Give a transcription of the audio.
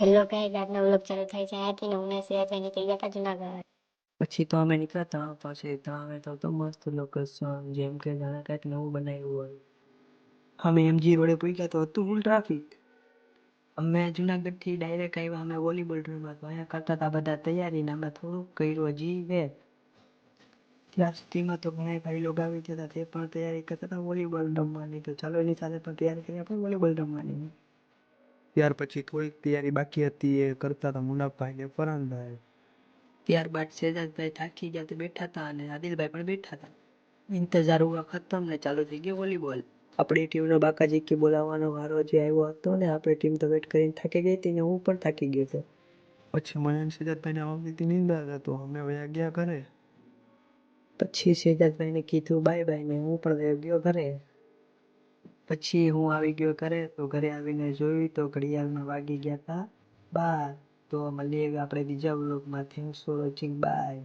Hello guys, આજનો vlog ચાલુ થાય છે આથી ને હું સિયાચી નીકળી ગયા હતા જુનાગઢ. પછી તો અમે નીકળ્યા પછી ત્યાં તો મસ્ત લોકેશન જેમ કે જાણે કંઈક નવું બનાવ્યું હોય. અમે એમજી રોડે પહોંચ્યા તો હતું ફૂલ ટ્રાફિક. અમે જુનાગઢથી ડાયરેક્ટ આવ્યા અમે વોલીબોલ રમવા, તો અહીંયા કરતા હતા બધા તૈયારી ને અમે થોડુંક કર્યું હજી વેર. ત્યાં સુધીમાં તો ઘણા ભાઈ લોકો આવી ગયા હતા, તે પણ તૈયારી કરતા હતા વોલીબોલ રમવાની, તો ચાલો એની સાથે પણ તૈયારી કરી આપણે વોલીબોલ રમવાની. ત્યાર પછી થોડીક તૈયારી બાકી હતી એ કરતા હતા મુનાફભાઈ ને ફરહાનભાઈ. ત્યારબાદ શહેજાદભાઈ થાકી ગયા તો બેઠા હતા અને આદિલભાઈ પણ બેઠા હતા. ઇંતજાર હુઆ ખતમ ને ચાલુ થઈ ગયો વોલીબોલ. આપણી ટીમનો બાકાજી કે બોલાવવાનો વારો જે આવ્યો હતો ને આપણી ટીમ તો વેટ કરીને થાકી ગઈ હતી ને હું પણ થાકી ગયો હતો. પછી મને સિદ્ધાર્થભાઈને આવતી નિંદા હતો, અમે વયા ગયા ઘરે. પછી શહેજાદભાઈને કીધું બાય બાય ને હું પણ વયો ગયો ઘરે. પછી હું આવી ગયો ઘરે, તો ઘરે આવીને જોયું તો ઘડિયાળમાં વાગી ગયા હતા 12. તો મળીએ આપણે બીજા વ્લોગમાં. Thanks for watching, by.